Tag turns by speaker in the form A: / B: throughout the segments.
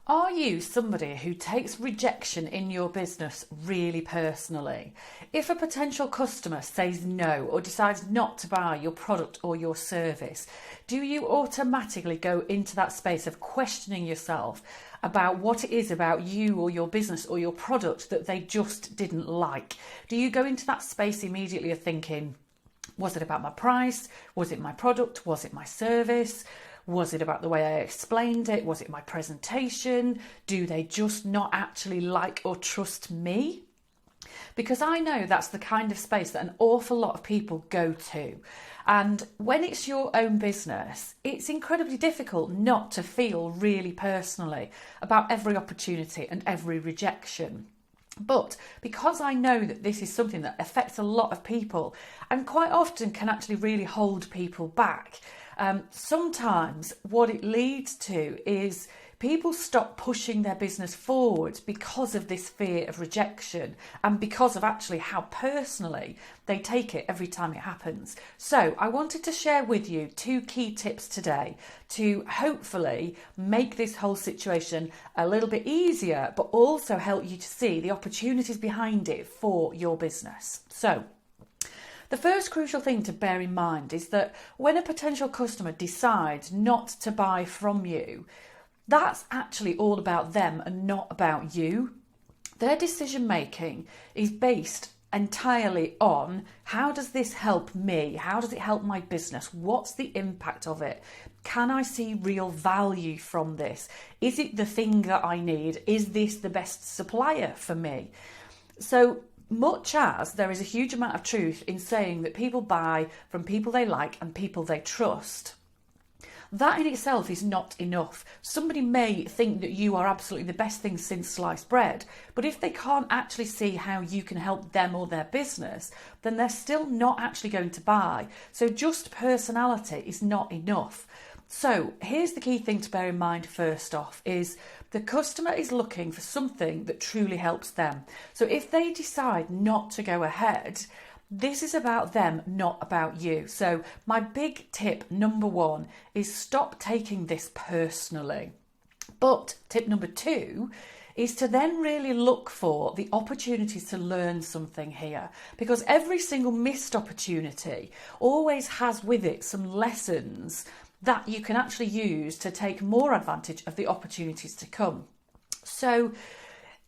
A: Are you somebody who takes rejection in your business really personally? If a potential customer says no or decides not to buy your product or your service, do you automatically go into that space of questioning yourself about what it is about you or your business or your product that they just didn't like? Do you go into that space immediately of thinking, was it about my price? Was it my product? Was it my service? Was it about the way I explained it? Was it my presentation? Do they just not actually like or trust me? Because I know that's the kind of space that an awful lot of people go to. And when it's your own business, it's incredibly difficult not to feel really personally about every opportunity and every rejection. But because I know that this is something that affects a lot of people and quite often can actually really hold people back, sometimes what it leads to is people stop pushing their business forward because of this fear of rejection and because of actually how personally they take it every time it happens. So I wanted to share with you 2 key tips today to hopefully make this whole situation a little bit easier, but also help you to see the opportunities behind it for your business. So the first crucial thing to bear in mind is that when a potential customer decides not to buy from you, that's actually all about them and not about you. Their decision making is based entirely on, how does this help me? How does it help my business? What's the impact of it? Can I see real value from this? Is it the thing that I need? Is this the best supplier for me? So much as there is a huge amount of truth in saying that people buy from people they like and people they trust, that in itself is not enough. Somebody may think that you are absolutely the best thing since sliced bread, but if they can't actually see how you can help them or their business, then they're still not actually going to buy. So just personality is not enough. So here's the key thing to bear in mind first off is the customer is looking for something that truly helps them. So if they decide not to go ahead, this is about them, not about you. So my big tip number 1 is stop taking this personally. But tip number 2 is to then really look for the opportunities to learn something here, because every single missed opportunity always has with it some lessons that you can actually use to take more advantage of the opportunities to come. So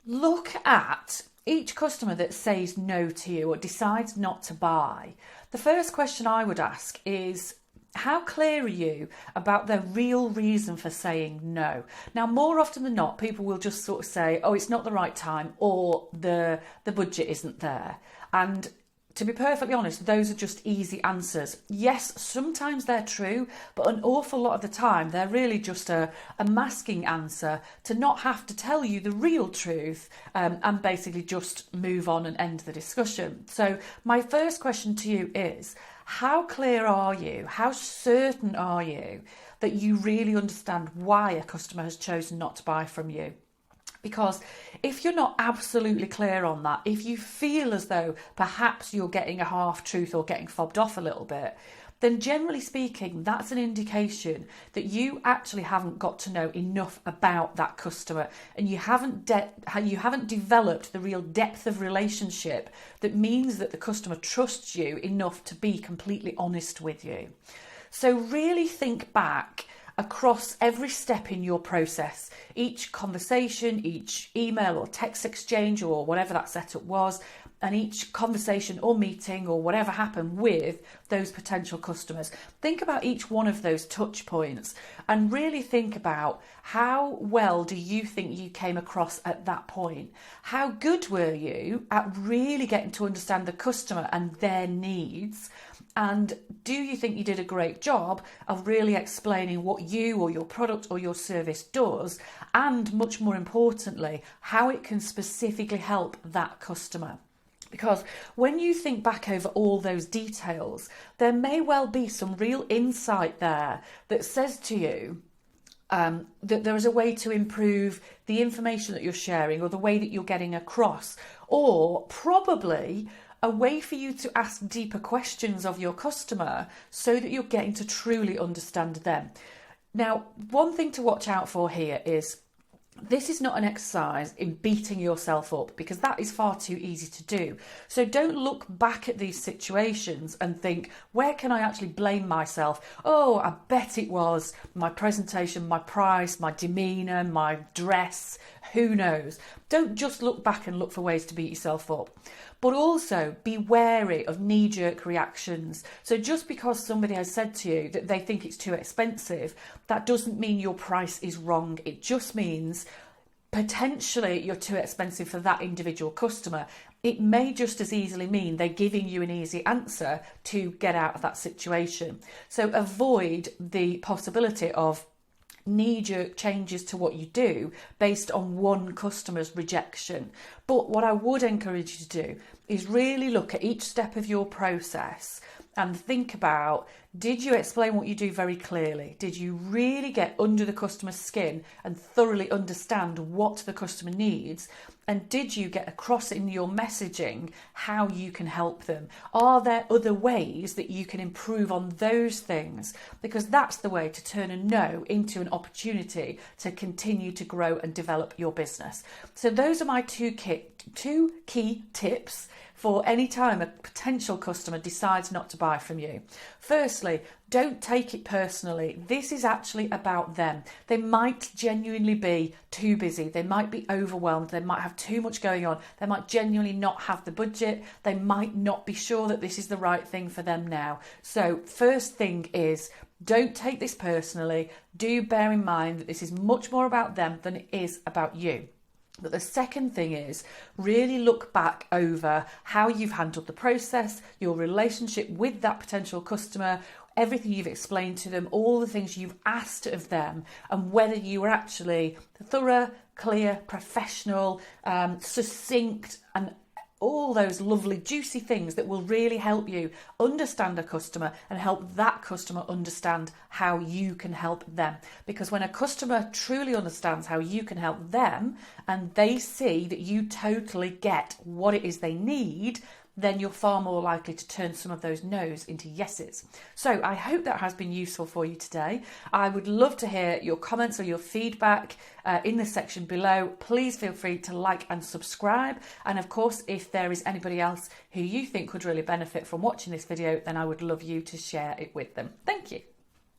A: look at each customer that says no to you or decides not to buy. The first question I would ask is, how clear are you about their real reason for saying no? Now, more often than not, people will just sort of say, oh, it's not the right time, or the budget isn't there. And to be perfectly honest, those are just easy answers. Yes, sometimes they're true, but an awful lot of the time, they're really just a masking answer to not have to tell you the real truth and basically just move on and end the discussion. So my first question to you is, how clear are you? How certain are you that you really understand why a customer has chosen not to buy from you? Because if you're not absolutely clear on that, if you feel as though perhaps you're getting a half truth or getting fobbed off a little bit, then generally speaking, that's an indication that you actually haven't got to know enough about that customer, and you haven't developed the real depth of relationship that means that the customer trusts you enough to be completely honest with you. So really think back across every step in your process, each conversation, each email or text exchange or whatever that setup was, and each conversation or meeting or whatever happened with those potential customers. Think about each one of those touch points and really think about, how well do you think you came across at that point? How good were you at really getting to understand the customer and their needs? And do you think you did a great job of really explaining what you or your product or your service does, and much more importantly, how it can specifically help that customer? Because when you think back over all those details, there may well be some real insight there that says to you that there is a way to improve the information that you're sharing or the way that you're getting across, or probably a way for you to ask deeper questions of your customer so that you're getting to truly understand them. Now, one thing to watch out for here is This is not an exercise in beating yourself up, because that is far too easy to do. So don't look back at these situations and think, where can I actually blame myself? Oh, I bet it was my presentation, my price, my demeanour, my dress, who knows? Don't just look back and look for ways to beat yourself up. But also be wary of knee-jerk reactions. So just because somebody has said to you that they think it's too expensive, that doesn't mean your price is wrong. It just means potentially you're too expensive for that individual customer. It may just as easily mean they're giving you an easy answer to get out of that situation. So avoid the possibility of knee-jerk changes to what you do based on one customer's rejection. But what I would encourage you to do is really look at each step of your process and think about, did you explain what you do very clearly? Did you really get under the customer's skin and thoroughly understand what the customer needs? And did you get across in your messaging how you can help them? Are there other ways that you can improve on those things? Because that's the way to turn a no into an opportunity to continue to grow and develop your business. So those are my two key tips for any time a potential customer decides not to buy from you. Firstly, don't take it personally. This is actually about them. They might genuinely be too busy. They might be overwhelmed. They might have too much going on. They might genuinely not have the budget. They might not be sure that this is the right thing for them now. So first thing is, don't take this personally. Do bear in mind that this is much more about them than it is about you. But the second thing is, really look back over how you've handled the process, your relationship with that potential customer, everything you've explained to them, all the things you've asked of them, and whether you were actually thorough, clear, professional, succinct, and all those lovely juicy things that will really help you understand a customer and help that customer understand how you can help them. Because when a customer truly understands how you can help them and they see that you totally get what it is they need, then you're far more likely to turn some of those no's into yeses. So I hope that has been useful for you today. I would love to hear your comments or your feedback in the section below. Please feel free to like and subscribe. And of course, if there is anybody else who you think could really benefit from watching this video, then I would love you to share it with them. Thank you.